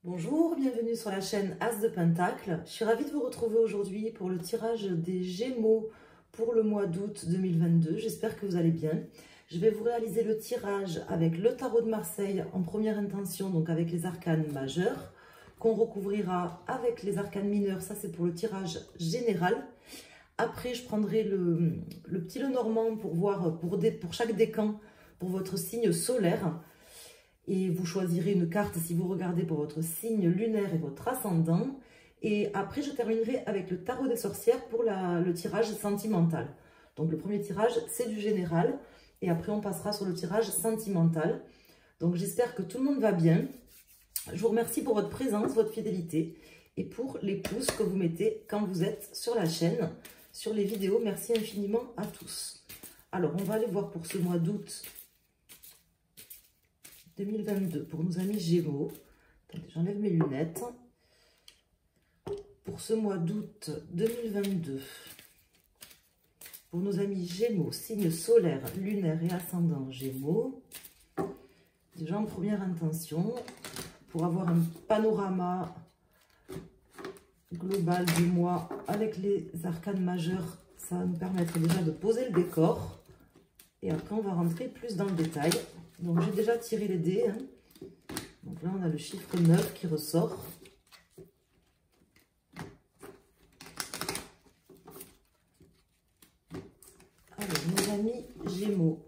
Bonjour, bienvenue sur la chaîne As de Pentacle. Je suis ravie de vous retrouver aujourd'hui pour le tirage des Gémeaux pour le mois d'août 2022. J'espère que vous allez bien. Je vais vous réaliser le tirage avec le tarot de Marseille en première intention, donc avec les arcanes majeurs, qu'on recouvrira avec les arcanes mineurs. Ça, c'est pour le tirage général. Après, je prendrai le petit Lenormand pour voir pour chaque décan, pour votre signe solaire. Et vous choisirez une carte si vous regardez pour votre signe lunaire et votre ascendant. Et après, je terminerai avec le tarot des sorcières pour le tirage sentimental. Donc, le premier tirage, c'est du général. Et après, on passera sur le tirage sentimental. Donc, j'espère que tout le monde va bien. Je vous remercie pour votre présence, votre fidélité et pour les pouces que vous mettez quand vous êtes sur la chaîne, sur les vidéos. Merci infiniment à tous. Alors, on va aller voir pour ce mois d'août 2022 pour nos amis Gémeaux. Attendez, j'enlève mes lunettes. Pour ce mois d'août 2022, pour nos amis Gémeaux, signe solaire, lunaire et ascendant Gémeaux. Déjà en première intention, pour avoir un panorama global du mois avec les arcanes majeures, ça va nous permettre déjà de poser le décor. Et après, on va rentrer plus dans le détail. Donc, j'ai déjà tiré les dés. Hein. Donc là, on a le chiffre 9 qui ressort. Alors, nos amis Gémeaux.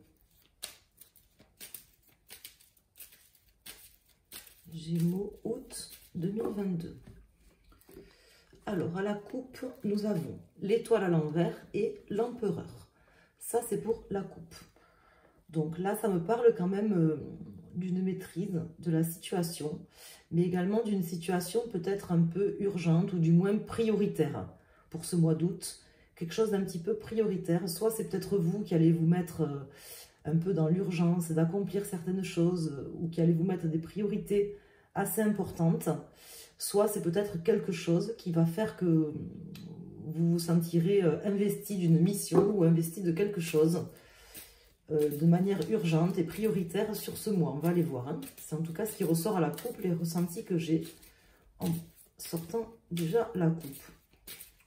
Gémeaux, août 2022. Alors, à la coupe, nous avons l'étoile à l'envers et l'empereur. Ça, c'est pour la coupe. Donc là, ça me parle quand même d'une maîtrise de la situation, mais également d'une situation peut-être un peu urgente ou du moins prioritaire pour ce mois d'août. Quelque chose d'un petit peu prioritaire. Soit c'est peut-être vous qui allez vous mettre un peu dans l'urgence d'accomplir certaines choses ou qui allez vous mettre des priorités assez importantes. Soit c'est peut-être quelque chose qui va faire que vous vous sentirez investi d'une mission ou investi de quelque chose de manière urgente et prioritaire sur ce mois. On va aller voir. Hein. C'est en tout cas ce qui ressort à la coupe, les ressentis que j'ai en sortant déjà la coupe.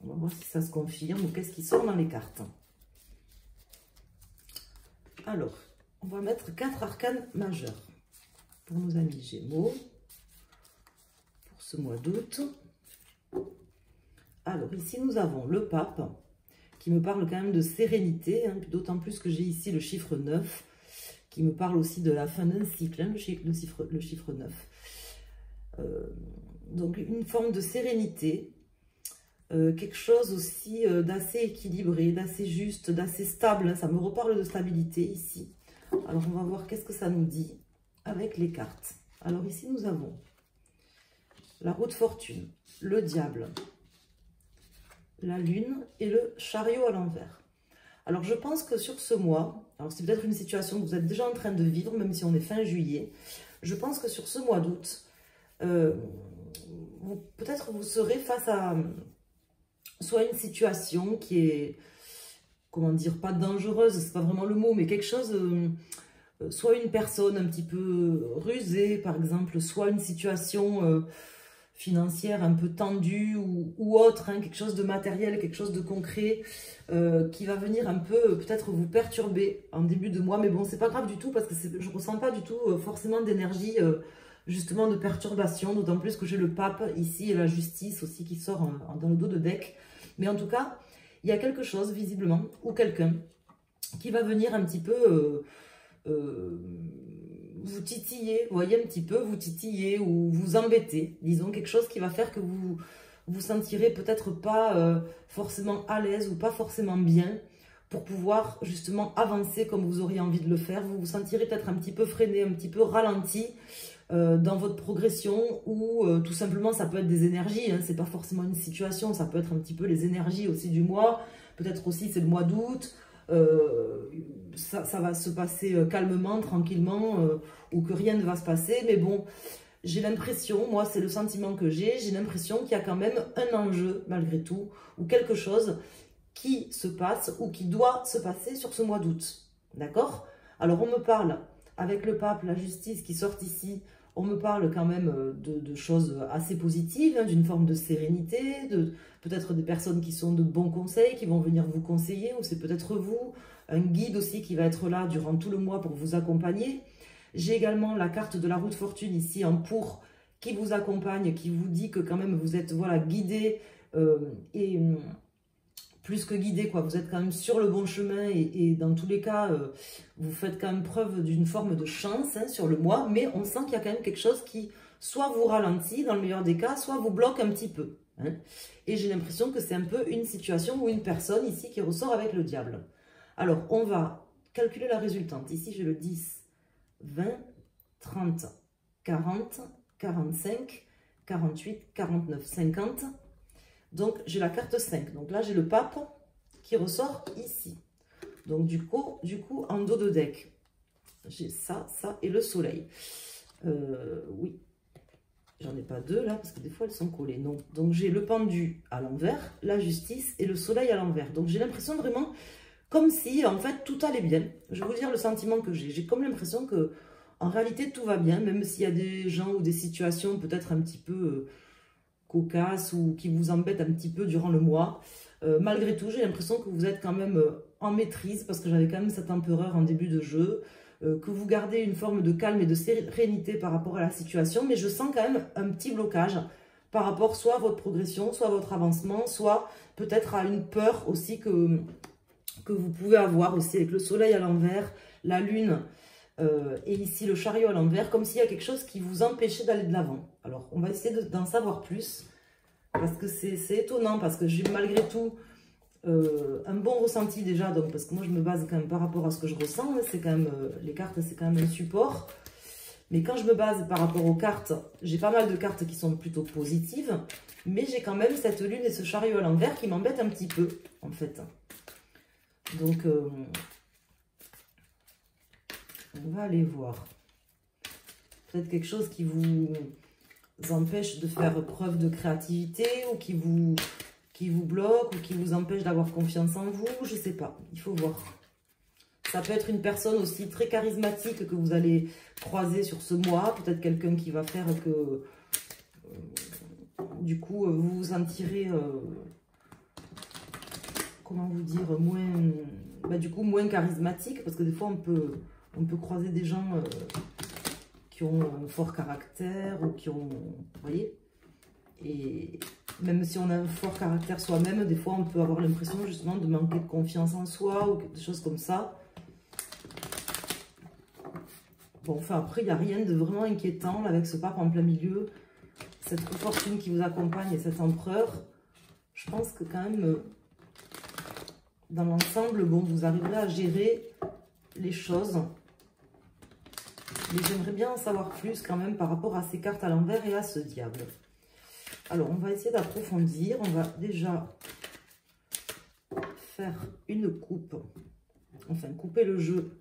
On va voir si ça se confirme ou qu'est-ce qui sort dans les cartes. Alors, on va mettre 4 arcanes majeurs pour nos amis Gémeaux pour ce mois d'août. Alors, ici, nous avons le pape qui me parle quand même de sérénité, hein, d'autant plus que j'ai ici le chiffre 9, qui me parle aussi de la fin d'un cycle, hein, le chiffre 9. Donc une forme de sérénité, quelque chose aussi d'assez équilibré, d'assez juste, d'assez stable, hein, ça me reparle de stabilité ici. Alors on va voir qu'est-ce que ça nous dit avec les cartes. Alors ici nous avons la roue de fortune, le diable, la lune et le chariot à l'envers. Alors je pense que sur ce mois, alors c'est peut-être une situation que vous êtes déjà en train de vivre, même si on est fin juillet, je pense que sur ce mois d'août, peut-être vous serez face à soit une situation qui est, comment dire, pas dangereuse, c'est pas vraiment le mot, mais quelque chose, soit une personne un petit peu rusée par exemple, soit une situation financière un peu tendue ou autre, hein, quelque chose de matériel, quelque chose de concret qui va venir un peu peut-être vous perturber en début de mois. Mais bon, c'est pas grave du tout parce que je ne ressens pas du tout forcément d'énergie justement de perturbation, d'autant plus que j'ai le pape ici et la justice aussi qui sort dans le dos de deck. Mais en tout cas, il y a quelque chose visiblement ou quelqu'un qui va venir un petit peu vous titiller, vous voyez un petit peu, vous titiller ou vous embêter, disons quelque chose qui va faire que vous vous sentirez peut-être pas forcément à l'aise ou pas forcément bien pour pouvoir justement avancer comme vous auriez envie de le faire. Vous vous sentirez peut-être un petit peu freiné, un petit peu ralenti dans votre progression ou tout simplement ça peut être des énergies, hein, c'est pas forcément une situation, ça peut être un petit peu les énergies aussi du mois, peut-être aussi c'est le mois d'août. Ça va se passer calmement, tranquillement, ou que rien ne va se passer. Mais bon, j'ai l'impression, moi c'est le sentiment que j'ai l'impression qu'il y a quand même un enjeu malgré tout, ou quelque chose qui se passe ou qui doit se passer sur ce mois d'août. D'accord? Alors on me parle avec le pape, la justice qui sort ici, On me parle quand même de choses assez positives, hein, d'une forme de sérénité, peut-être des personnes qui sont de bons conseils, qui vont venir vous conseiller, ou c'est peut-être vous, un guide aussi qui va être là durant tout le mois pour vous accompagner. J'ai également la carte de la roue de fortune ici en pour qui vous accompagne, qui vous dit que quand même vous êtes voilà, guidé et plus que guidé, quoi. Vous êtes quand même sur le bon chemin et dans tous les cas, vous faites quand même preuve d'une forme de chance hein, sur le mois, mais on sent qu'il y a quand même quelque chose qui soit vous ralentit dans le meilleur des cas, soit vous bloque un petit peu. Hein. Et j'ai l'impression que c'est un peu une situation ou une personne ici qui ressort avec le diable. Alors, on va calculer la résultante. Ici, j'ai le 10, 20, 30, 40, 45, 48, 49, 50. Donc, j'ai la carte 5. Donc là, j'ai le pape qui ressort ici. Donc, du coup en dos de deck, j'ai ça, ça et le soleil. Oui, j'en ai pas deux là, parce que des fois, elles sont collées. Non. Donc, j'ai le pendu à l'envers, la justice et le soleil à l'envers. Donc, j'ai l'impression vraiment comme si, en fait, tout allait bien. Je vais vous dire le sentiment que j'ai. J'ai comme l'impression que, en réalité, tout va bien, même s'il y a des gens ou des situations peut-être un petit peu... cocasse ou qui vous embête un petit peu durant le mois. Malgré tout, j'ai l'impression que vous êtes quand même en maîtrise parce que j'avais quand même cette empereur en début de jeu, que vous gardez une forme de calme et de sérénité par rapport à la situation, mais je sens quand même un petit blocage par rapport soit à votre progression, soit à votre avancement, soit peut-être à une peur aussi que vous pouvez avoir aussi avec le soleil à l'envers, la lune et ici le chariot à l'envers, comme s'il y a quelque chose qui vous empêchait d'aller de l'avant. Alors, on va essayer d'en savoir plus, parce que c'est étonnant, parce que j'ai malgré tout un bon ressenti déjà, donc parce que moi je me base quand même par rapport à ce que je ressens, hein, c'est quand même, les cartes c'est quand même un support, mais quand je me base par rapport aux cartes, j'ai pas mal de cartes qui sont plutôt positives, mais j'ai quand même cette lune et ce chariot à l'envers qui m'embêtent un petit peu, en fait. Donc... on va aller voir. Peut-être quelque chose qui vous empêche de faire preuve de créativité ou qui vous bloque ou qui vous empêche d'avoir confiance en vous. Je ne sais pas. Il faut voir. Ça peut être une personne aussi très charismatique que vous allez croiser sur ce mois. Peut-être quelqu'un qui va faire que du coup vous vous sentirez comment vous dire moins charismatique, parce que des fois on peut croiser des gens qui ont un fort caractère ou qui ont... Vous voyez? Et même si on a un fort caractère soi-même, des fois on peut avoir l'impression justement de manquer de confiance en soi ou des choses comme ça. Bon, enfin après, il n'y a rien de vraiment inquiétant là, avec ce pape en plein milieu. Cette fortune qui vous accompagne et cet empereur. Je pense que quand même, dans l'ensemble, bon, vous arriverez à gérer les choses. Mais j'aimerais bien en savoir plus quand même par rapport à ces cartes à l'envers et à ce diable. Alors, on va essayer d'approfondir. On va déjà faire une coupe. Enfin, couper le jeu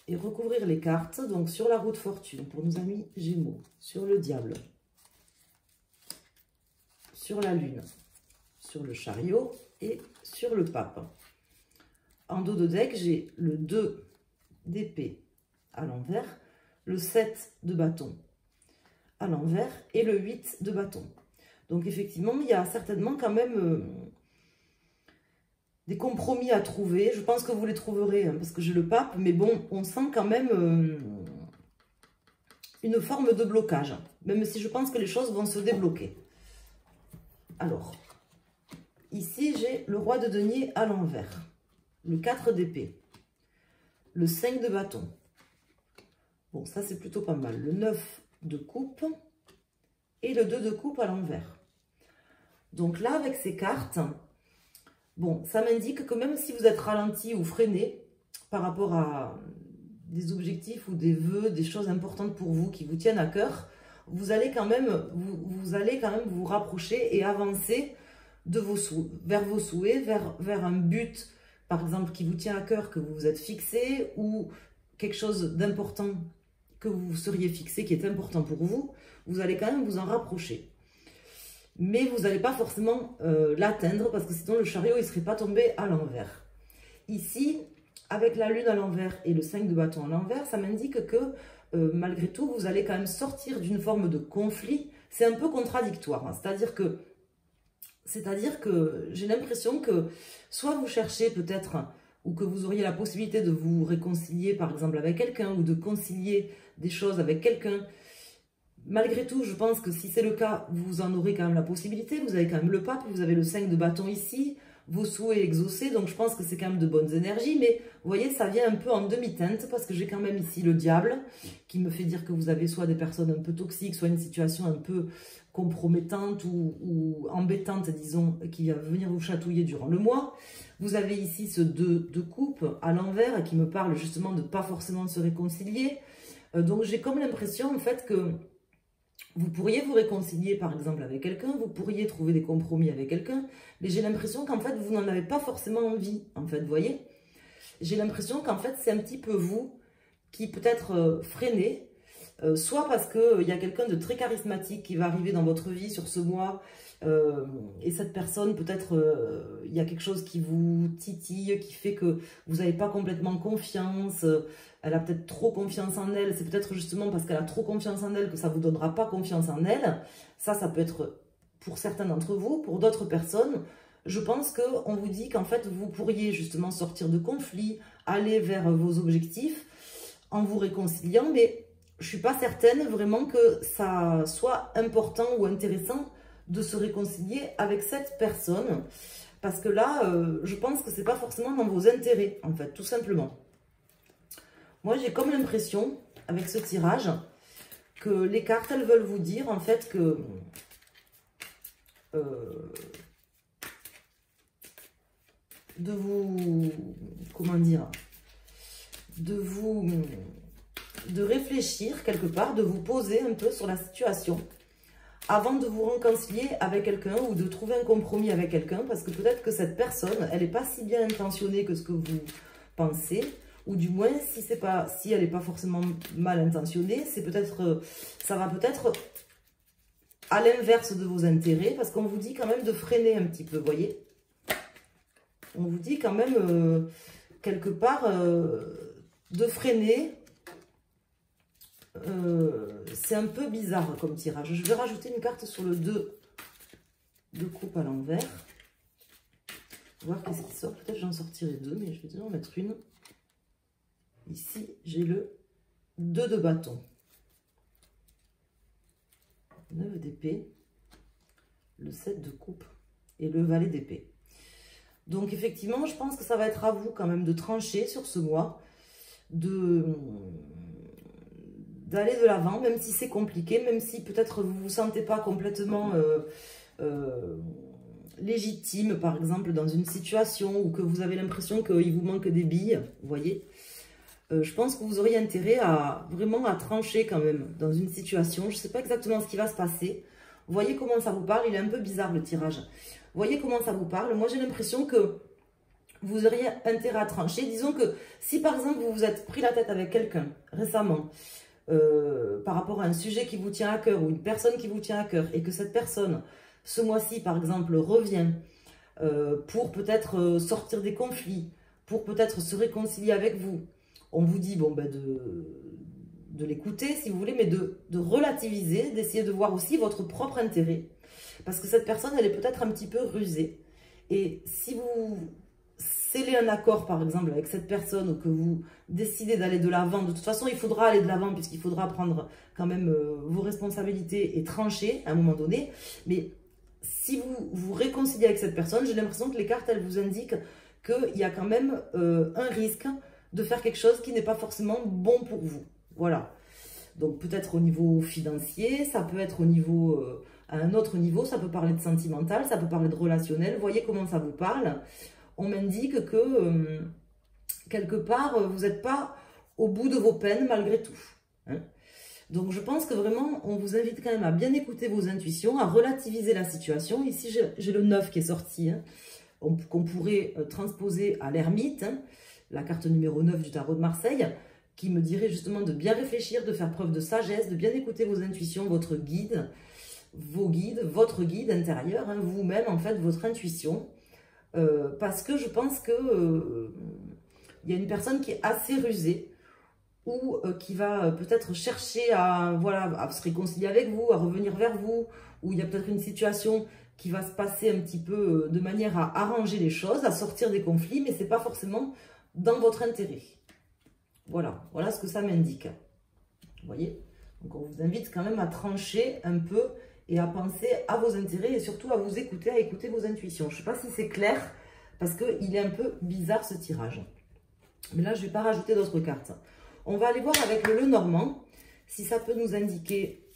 et recouvrir les cartes. Donc, sur la roue de fortune pour nos amis Gémeaux. Sur le diable. Sur la lune. Sur le chariot et sur le pape. En dos de deck, j'ai le 2 d'épée à l'envers, le 7 de bâton à l'envers et le 8 de bâton. Donc effectivement, il y a certainement quand même des compromis à trouver. Je pense que vous les trouverez, hein, parce que j'ai le pape, mais bon, on sent quand même une forme de blocage, même si je pense que les choses vont se débloquer. Alors, ici, j'ai le roi de denier à l'envers, le 4 d'épée, le 5 de bâton. Bon, ça, c'est plutôt pas mal. Le 9 de coupe et le 2 de coupe à l'envers. Donc là, avec ces cartes, bon, ça m'indique que même si vous êtes ralenti ou freiné par rapport à des objectifs ou des vœux, des choses importantes pour vous qui vous tiennent à cœur, vous allez quand même vous rapprocher et avancer vers vos souhaits, vers un but, par exemple, qui vous tient à cœur, que vous vous êtes fixé, ou quelque chose d'important que vous seriez fixé, qui est important pour vous, vous allez quand même vous en rapprocher. Mais vous n'allez pas forcément l'atteindre, parce que sinon le chariot ne serait pas tombé à l'envers. Ici, avec la lune à l'envers et le 5 de bâton à l'envers, ça m'indique que malgré tout, vous allez quand même sortir d'une forme de conflit. C'est un peu contradictoire, hein. C'est-à-dire que j'ai l'impression que soit vous cherchez peut-être, ou que vous auriez la possibilité de vous réconcilier par exemple avec quelqu'un, ou de concilier des choses avec quelqu'un. Malgré tout, je pense que si c'est le cas, vous en aurez quand même la possibilité. Vous avez quand même le pape, vous avez le 5 de bâton ici, vos souhaits exaucés, donc je pense que c'est quand même de bonnes énergies. Mais vous voyez, ça vient un peu en demi-teinte, parce que j'ai quand même ici le diable, qui me fait dire que vous avez soit des personnes un peu toxiques, soit une situation un peu compromettante ou embêtante, disons, qui va venir vous chatouiller durant le mois. Vous avez ici ce 2 de coupe à l'envers, qui me parle justement de pas forcément se réconcilier. Donc j'ai comme l'impression en fait que vous pourriez vous réconcilier par exemple avec quelqu'un, vous pourriez trouver des compromis avec quelqu'un, mais j'ai l'impression qu'en fait vous n'en avez pas forcément envie, en fait, vous voyez. J'ai l'impression qu'en fait c'est un petit peu vous qui peut-être freinez, soit parce qu'il y a quelqu'un de très charismatique qui va arriver dans votre vie sur ce mois, et cette personne, peut-être, il y a quelque chose qui vous titille, qui fait que vous n'avez pas complètement confiance, elle a peut-être trop confiance en elle, c'est peut-être justement parce qu'elle a trop confiance en elle que ça ne vous donnera pas confiance en elle. Ça peut être pour certains d'entre vous. Pour d'autres personnes, je pense qu'on vous dit qu'en fait, vous pourriez justement sortir de conflits, aller vers vos objectifs en vous réconciliant, mais je ne suis pas certaine vraiment que ça soit important ou intéressant de se réconcilier avec cette personne, parce que là, je pense que c'est pas forcément dans vos intérêts, en fait, tout simplement. Moi, j'ai comme l'impression, avec ce tirage, que les cartes, elles veulent vous dire, en fait, que de vous, comment dire, de réfléchir quelque part, de vous poser un peu sur la situation, avant de vous réconcilier avec quelqu'un ou de trouver un compromis avec quelqu'un, parce que peut-être que cette personne, elle n'est pas si bien intentionnée que ce que vous pensez, ou du moins, si elle n'est pas forcément mal intentionnée, c'est peut-être, ça va peut-être à l'inverse de vos intérêts, parce qu'on vous dit quand même de freiner un petit peu, vous voyez. On vous dit quand même, quelque part, de freiner. C'est un peu bizarre comme tirage. Je vais rajouter une carte sur le 2 de coupe à l'envers. Voir qu'est-ce qui sort. Peut-être j'en sortirai 2, mais je vais déjà en mettre une. Ici, j'ai le 2 de bâton. 9 d'épée. Le 7 de coupe. Et le valet d'épée. Donc effectivement, je pense que ça va être à vous quand même de trancher sur ce mois. D'aller de l'avant, même si c'est compliqué, même si peut-être vous ne vous sentez pas complètement légitime, par exemple, dans une situation, ou que vous avez l'impression qu'il vous manque des billes, vous voyez. Je pense que vous auriez intérêt à vraiment à trancher quand même dans une situation. Je ne sais pas exactement ce qui va se passer. Vous voyez comment ça vous parle, il est un peu bizarre le tirage. Vous voyez comment ça vous parle. Moi j'ai l'impression que vous auriez intérêt à trancher. Disons que si par exemple vous vous êtes pris la tête avec quelqu'un récemment, par rapport à un sujet qui vous tient à cœur ou une personne qui vous tient à cœur, et que cette personne, ce mois-ci par exemple, revient pour peut-être sortir des conflits, pour peut-être se réconcilier avec vous, on vous dit bon, ben, de l'écouter si vous voulez, mais de relativiser, d'essayer de voir aussi votre propre intérêt, parce que cette personne, elle est peut-être un petit peu rusée, et si vous scellez un accord par exemple avec cette personne, ou que vous décidez d'aller de l'avant, de toute façon il faudra aller de l'avant, puisqu'il faudra prendre quand même vos responsabilités et trancher à un moment donné, mais si vous vous réconciliez avec cette personne, j'ai l'impression que les cartes, elles vous indiquent qu'il y a quand même un risque de faire quelque chose qui n'est pas forcément bon pour vous. Voilà. Donc peut-être au niveau financier, ça peut être au niveau, à un autre niveau, ça peut parler de sentimental, ça peut parler de relationnel. Vous voyez comment ça vous parle. On m'indique que quelque part, vous n'êtes pas au bout de vos peines malgré tout. Hein. Donc je pense que vraiment, on vous invite quand même à bien écouter vos intuitions, à relativiser la situation. Ici, j'ai le 9 qui est sorti, hein, qu'on pourrait transposer à l'ermite, hein, la carte numéro 9 du tarot de Marseille, qui me dirait justement de bien réfléchir, de faire preuve de sagesse, de bien écouter vos intuitions, votre guide, vos guides, votre guide intérieur, hein, vous-même en fait, votre intuition. Parce que je pense que il y a une personne qui est assez rusée, ou qui va peut-être chercher à, voilà, à se réconcilier avec vous, à revenir vers vous, ou il y a peut-être une situation qui va se passer un petit peu de manière à arranger les choses, à sortir des conflits, mais ce n'est pas forcément dans votre intérêt. Voilà, voilà ce que ça m'indique. Vous voyez? Donc on vous invite quand même à trancher un peu et à penser à vos intérêts et surtout à vous écouter, à écouter vos intuitions. Je ne sais pas si c'est clair, parce qu'il est un peu bizarre ce tirage. Mais là, je ne vais pas rajouter d'autres cartes. On va aller voir avec le Lenormand, si ça peut nous indiquer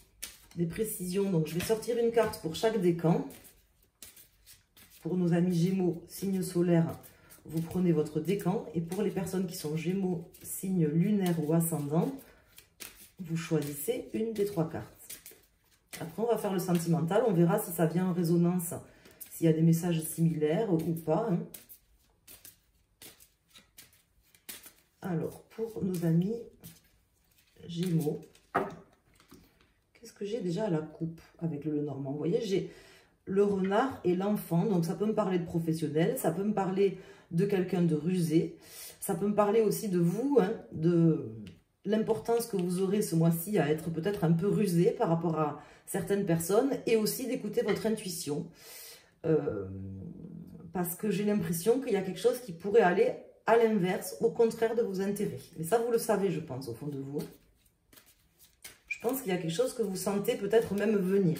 des précisions. Donc, je vais sortir une carte pour chaque décan. Pour nos amis Gémeaux, signe solaire, vous prenez votre décan. Et pour les personnes qui sont Gémeaux, signe lunaire ou ascendant, vous choisissez une des 3 cartes. Après, on va faire le sentimental. On verra si ça vient en résonance, s'il y a des messages similaires ou pas. Hein. Alors, pour nos amis Gémeaux, qu'est-ce que j'ai déjà à la coupe avec le Lenormand? Vous voyez, j'ai le renard et l'enfant. Donc, ça peut me parler de professionnel, ça peut me parler de quelqu'un de rusé. Ça peut me parler aussi de vous, hein, de l'importance que vous aurez ce mois-ci à être peut-être un peu rusé par rapport à certaines personnes et aussi d'écouter votre intuition. Parce que j'ai l'impression qu'il y a quelque chose qui pourrait aller à l'inverse, au contraire de vos intérêts. Mais ça, vous le savez, je pense, au fond de vous. Je pense qu'il y a quelque chose que vous sentez peut-être même venir.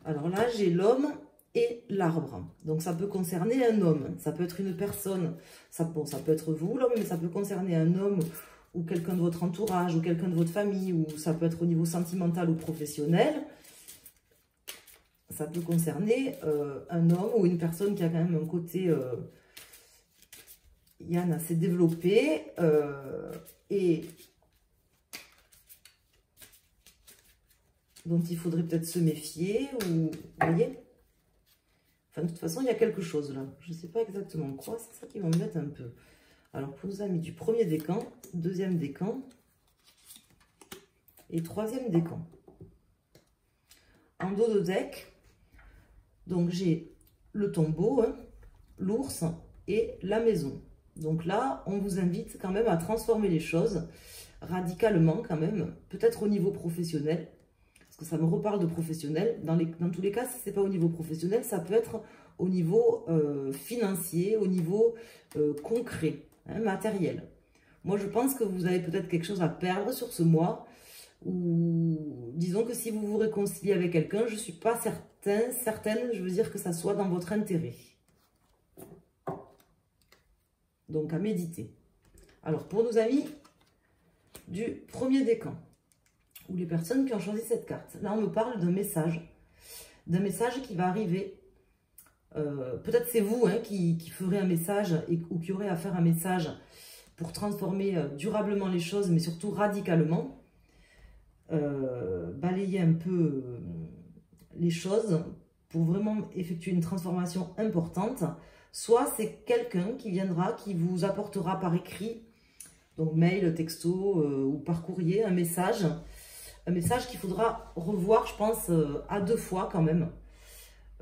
Alors là, j'ai l'homme et l'arbre. Donc, ça peut concerner un homme. Ça peut être une personne. Ça peut être vous, l'homme, mais ça peut concerner un homme ou quelqu'un de votre entourage ou quelqu'un de votre famille. Ou ça peut être au niveau sentimental ou professionnel. Ça peut concerner un homme ou une personne qui a quand même un côté Yann assez développé et dont il faudrait peut-être se méfier. Ou, vous voyez, enfin, de toute façon, il y a quelque chose là. Je ne sais pas exactement quoi. C'est ça qui m'embête un peu. Alors, pour nos amis du premier décan, deuxième décan et troisième décan. En dos de deck, donc j'ai le tombeau, hein, l'ours et la maison. Donc là, on vous invite quand même à transformer les choses radicalement quand même, peut-être au niveau professionnel, parce que ça me reparle de professionnel. Dans tous les cas, si ce n'est pas au niveau professionnel, ça peut être au niveau financier, au niveau concret, hein, matériel. Moi, je pense que vous avez peut-être quelque chose à perdre sur ce mois, ou disons que si vous vous réconciliez avec quelqu'un, je ne suis pas certaine, je veux dire que ça soit dans votre intérêt. Donc, à méditer. Alors, pour nos amis du premier décan, ou les personnes qui ont choisi cette carte, là, on me parle d'un message qui va arriver. Peut-être c'est vous hein, qui ferez un message ou qui aurez à faire un message pour transformer durablement les choses, mais surtout radicalement. Balayer un peu les choses pour vraiment effectuer une transformation importante. Soit c'est quelqu'un qui viendra, qui vous apportera par écrit, donc mail, texto ou par courrier, un message qu'il faudra revoir, je pense, à 2 fois quand même.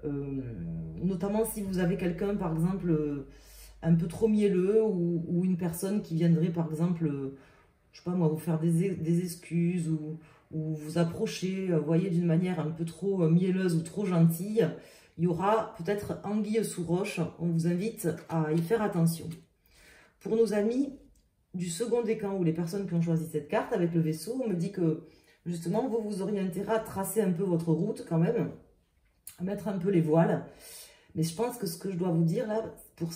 Notamment si vous avez quelqu'un, par exemple, un peu trop mielleux ou une personne qui viendrait, par exemple, je sais pas moi, vous faire des excuses ou vous approcher, vous voyez, d'une manière un peu trop mielleuse ou trop gentille, il y aura peut-être anguille sous roche. On vous invite à y faire attention. Pour nos amis du second décan ou les personnes qui ont choisi cette carte avec le vaisseau, on me dit que justement, vous auriez intérêt à tracer un peu votre route quand même, à mettre un peu les voiles. Mais je pense que ce que je dois vous dire là, pour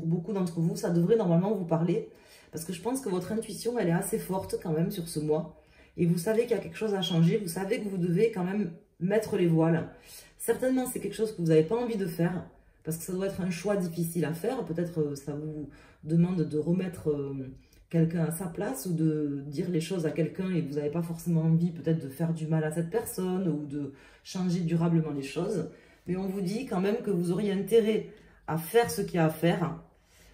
beaucoup d'entre vous, ça devrait normalement vous parler. Parce que je pense que votre intuition, elle est assez forte quand même sur ce mois. Et vous savez qu'il y a quelque chose à changer. Vous savez que vous devez quand même mettre les voiles. Certainement, c'est quelque chose que vous n'avez pas envie de faire. Parce que ça doit être un choix difficile à faire. Peut-être ça vous demande de remettre quelqu'un à sa place ou de dire les choses à quelqu'un et vous n'avez pas forcément envie peut-être de faire du mal à cette personne ou de changer durablement les choses. Mais on vous dit quand même que vous auriez intérêt à faire ce qu'il y a à faire.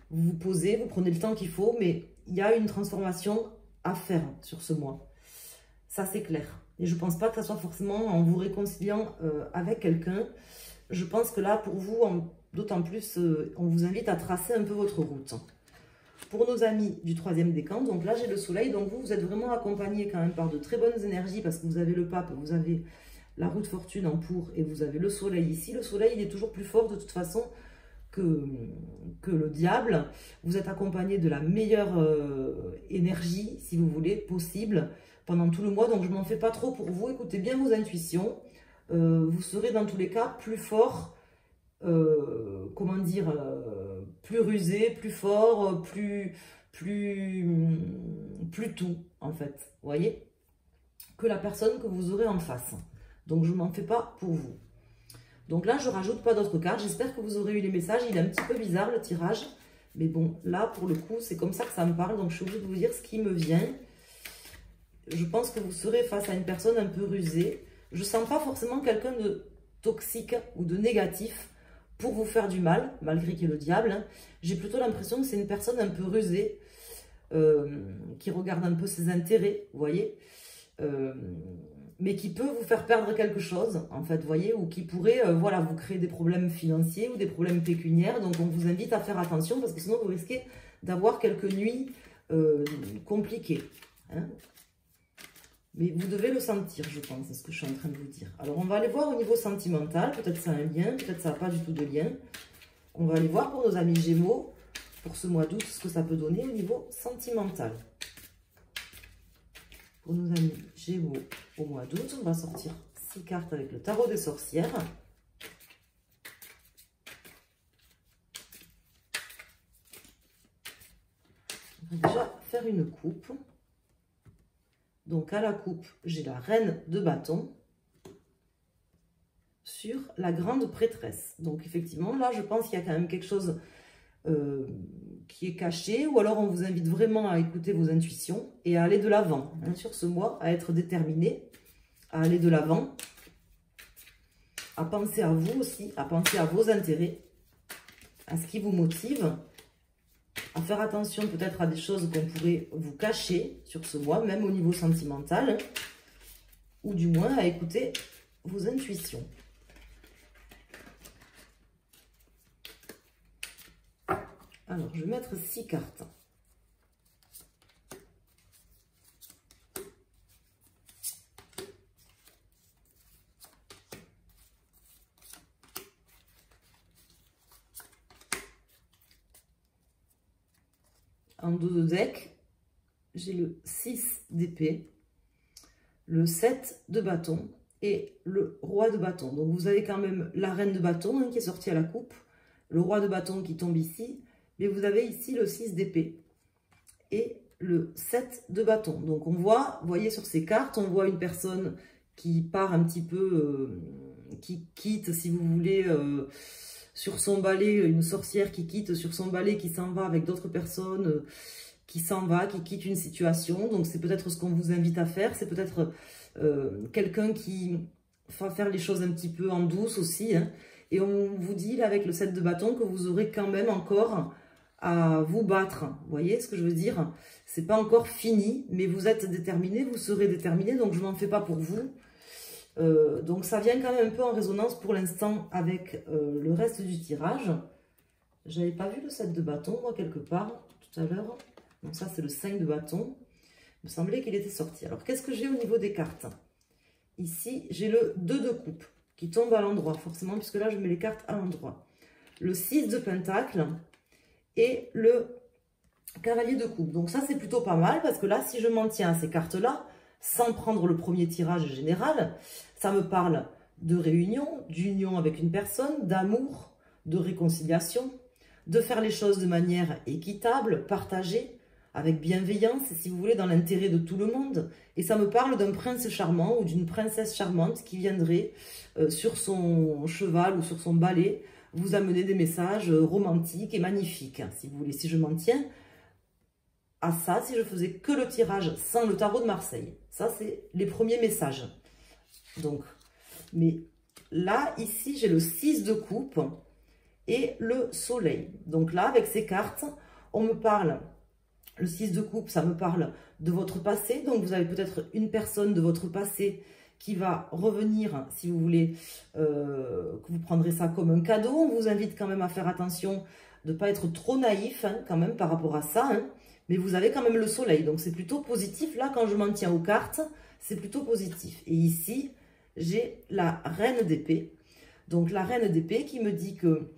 Vous vous posez, vous prenez le temps qu'il faut, mais il y a une transformation à faire sur ce mois. Ça, c'est clair. Et je ne pense pas que ça soit forcément en vous réconciliant avec quelqu'un. Je pense que là, pour vous, d'autant plus, on vous invite à tracer un peu votre route. Pour nos amis du 3e décan, donc là j'ai le soleil, donc vous êtes vraiment accompagné quand même par de très bonnes énergies parce que vous avez le pape, vous avez la roue de fortune en pour et vous avez le soleil ici. Le soleil il est toujours plus fort de toute façon que le diable. Vous êtes accompagné de la meilleure énergie, si vous voulez, possible pendant tout le mois, donc je m'en fais pas trop pour vous. Écoutez bien vos intuitions, vous serez dans tous les cas plus fort. Comment dire, plus rusé, plus fort, plus tout, en fait, vous voyez, que la personne que vous aurez en face. Donc, je ne m'en fais pas pour vous. Donc là, je rajoute pas d'autres cartes. J'espère que vous aurez eu les messages. Il est un petit peu bizarre, le tirage. Mais bon, là, pour le coup, c'est comme ça que ça me parle. Donc, je suis obligée de vous dire ce qui me vient. Je pense que vous serez face à une personne un peu rusée. Je ne sens pas forcément quelqu'un de toxique ou de négatif pour vous faire du mal, malgré qu'il y ait le diable. Hein. J'ai plutôt l'impression que c'est une personne un peu rusée, qui regarde un peu ses intérêts, vous voyez, mais qui peut vous faire perdre quelque chose, en fait, vous voyez, ou qui pourrait, voilà, vous créer des problèmes financiers ou des problèmes pécuniaires. Donc, on vous invite à faire attention parce que sinon, vous risquez d'avoir quelques nuits compliquées. Hein. Mais vous devez le sentir, je pense, c'est ce que je suis en train de vous dire. Alors, on va aller voir au niveau sentimental. Peut-être ça a un lien, peut-être ça n'a pas du tout de lien. On va aller voir pour nos amis Gémeaux, pour ce mois d'août, ce que ça peut donner au niveau sentimental. Pour nos amis Gémeaux au mois d'août, on va sortir 6 cartes avec le tarot des sorcières. On va déjà faire une coupe. Donc, à la coupe, j'ai la reine de bâton sur la grande prêtresse. Donc, effectivement, là, je pense qu'il y a quand même quelque chose qui est caché. Ou alors, on vous invite vraiment à écouter vos intuitions et à aller de l'avant. Hein, sur ce mois, à être déterminé, à aller de l'avant, à penser à vous aussi, à penser à vos intérêts, à ce qui vous motive, à faire attention peut-être à des choses qu'on pourrait vous cacher sur ce mois, même au niveau sentimental, ou du moins à écouter vos intuitions. Alors, je vais mettre 6 cartes. En dos de deck, j'ai le 6 d'épée, le 7 de bâton et le roi de bâton. Donc, vous avez quand même la reine de bâton hein, qui est sortie à la coupe, le roi de bâton qui tombe ici, mais vous avez ici le 6 d'épée et le 7 de bâton. Donc, on voit, vous voyez sur ces cartes, on voit une personne qui part un petit peu, qui quitte, si vous voulez, sur son balai, une sorcière qui quitte sur son balai, qui s'en va avec d'autres personnes, qui s'en va, qui quitte une situation. Donc, c'est peut-être ce qu'on vous invite à faire. C'est peut-être quelqu'un qui va faire les choses un petit peu en douce aussi. Hein. Et on vous dit, là, avec le 7 de bâton, que vous aurez quand même encore à vous battre. Vous voyez ce que je veux dire? C'est pas encore fini, mais vous êtes déterminé, vous serez déterminé. Donc, je m'en fais pas pour vous. Donc ça vient quand même un peu en résonance pour l'instant avec le reste du tirage. J'avais pas vu le 7 de bâton, moi, quelque part, tout à l'heure. Donc ça, c'est le 5 de bâton. Il me semblait qu'il était sorti. Alors, qu'est-ce que j'ai au niveau des cartes? Ici, j'ai le 2 de coupe qui tombe à l'endroit, forcément, puisque là, je mets les cartes à l'endroit. Le 6 de pentacle et le cavalier de coupe. Donc ça, c'est plutôt pas mal, parce que là, si je m'en tiens à ces cartes-là, sans prendre le premier tirage général, ça me parle de réunion, d'union avec une personne, d'amour, de réconciliation, de faire les choses de manière équitable, partagée, avec bienveillance, si vous voulez, dans l'intérêt de tout le monde. Et ça me parle d'un prince charmant ou d'une princesse charmante qui viendrait sur son cheval ou sur son balai vous amener des messages romantiques et magnifiques, si vous voulez. Si je m'en tiens à ça, si je faisais que le tirage sans le tarot de Marseille. Ça, c'est les premiers messages. Donc, mais là, ici, j'ai le 6 de coupe et le soleil. Donc là, avec ces cartes, on me parle, le 6 de coupe, ça me parle de votre passé. Donc, vous avez peut-être une personne de votre passé qui va revenir, si vous voulez, que vous prendrez ça comme un cadeau. On vous invite quand même à faire attention de ne pas être trop naïf hein, quand même par rapport à ça. Hein. Mais vous avez quand même le soleil, donc c'est plutôt positif. Là, quand je m'en tiens aux cartes, c'est plutôt positif. Et ici, j'ai la reine d'épée. Donc la reine d'épée qui me dit que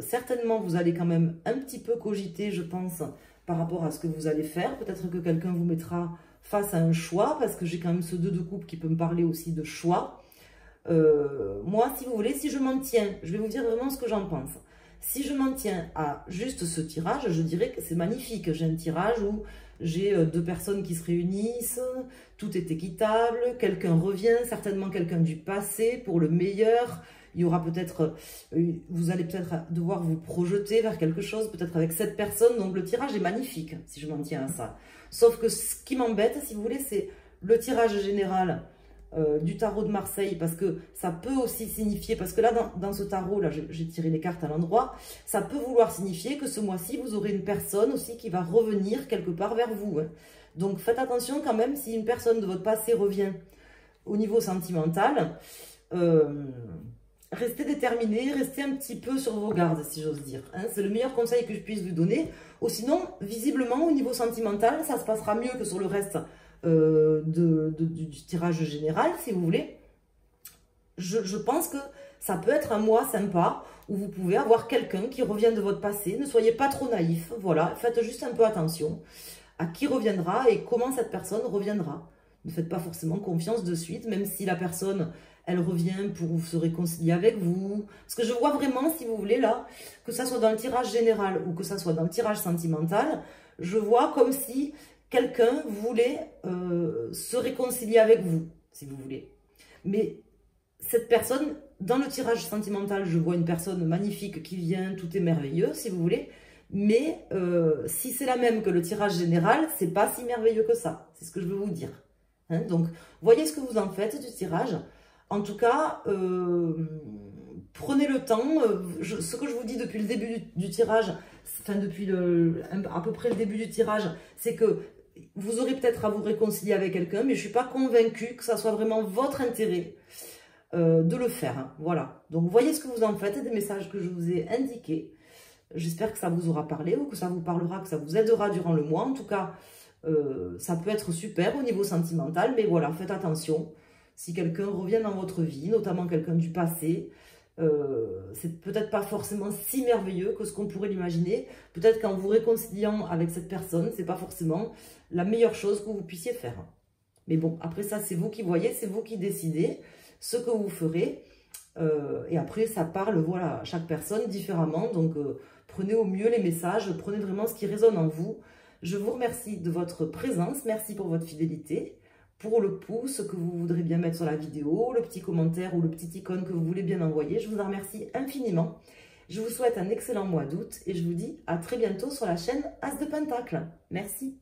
certainement vous allez quand même un petit peu cogiter, je pense, par rapport à ce que vous allez faire. Peut-être que quelqu'un vous mettra face à un choix, parce que j'ai quand même ce 2 de coupe qui peut me parler aussi de choix. Moi, si vous voulez, si je m'en tiens, je vais vous dire vraiment ce que j'en pense. Si je m'en tiens à juste ce tirage, je dirais que c'est magnifique. J'ai un tirage où j'ai 2 personnes qui se réunissent, tout est équitable, quelqu'un revient, certainement quelqu'un du passé pour le meilleur. Il y aura peut-être, vous allez peut-être devoir vous projeter vers quelque chose, peut-être avec cette personne. Donc le tirage est magnifique, si je m'en tiens à ça. Sauf que ce qui m'embête, si vous voulez, c'est le tirage général du tarot de Marseille, parce que ça peut aussi signifier, parce que là, dans ce tarot, là, j'ai tiré les cartes à l'endroit, ça peut vouloir signifier que ce mois-ci, vous aurez une personne aussi qui va revenir quelque part vers vous. Hein. Donc faites attention quand même, si une personne de votre passé revient au niveau sentimental, restez déterminé, restez un petit peu sur vos gardes, si j'ose dire. Hein. C'est le meilleur conseil que je puisse vous donner. Ou sinon, visiblement, au niveau sentimental, ça se passera mieux que sur le reste du tirage général, si vous voulez. Je pense que ça peut être un mois sympa où vous pouvez avoir quelqu'un qui revient de votre passé. Ne soyez pas trop naïf, voilà. Faites juste un peu attention à qui reviendra et comment cette personne reviendra. Ne faites pas forcément confiance de suite, même si la personne, elle revient pour se réconcilier avec vous. Parce que je vois vraiment, si vous voulez, là, que ça soit dans le tirage général ou que ça soit dans le tirage sentimental, je vois comme si quelqu'un voulait se réconcilier avec vous, si vous voulez. Mais cette personne, dans le tirage sentimental, je vois une personne magnifique qui vient, tout est merveilleux, si vous voulez. Mais si c'est la même que le tirage général, c'est pas si merveilleux que ça. C'est ce que je veux vous dire. Hein, donc, voyez ce que vous en faites du tirage. En tout cas, prenez le temps. Ce que je vous dis depuis le début du tirage, enfin depuis à peu près le début du tirage, c'est que vous aurez peut-être à vous réconcilier avec quelqu'un, mais je ne suis pas convaincue que ça soit vraiment votre intérêt de le faire. Hein, voilà. Donc, voyez ce que vous en faites des messages que je vous ai indiqués. J'espère que ça vous aura parlé ou que ça vous parlera, que ça vous aidera durant le mois. En tout cas, ça peut être super au niveau sentimental, mais voilà, faites attention. Si quelqu'un revient dans votre vie, notamment quelqu'un du passé, c'est peut-être pas forcément si merveilleux que ce qu'on pourrait l'imaginer. Peut-être qu'en vous réconciliant avec cette personne, c'est pas forcément la meilleure chose que vous puissiez faire. Mais bon, après ça, c'est vous qui voyez, c'est vous qui décidez ce que vous ferez. Et après, ça parle, voilà, à chaque personne différemment. Donc, prenez au mieux les messages, prenez vraiment ce qui résonne en vous. Je vous remercie de votre présence, merci pour votre fidélité, pour le pouce que vous voudrez bien mettre sur la vidéo, le petit commentaire ou le petit icône que vous voulez bien envoyer. Je vous en remercie infiniment. Je vous souhaite un excellent mois d'août et je vous dis à très bientôt sur la chaîne As de Pentacle. Merci.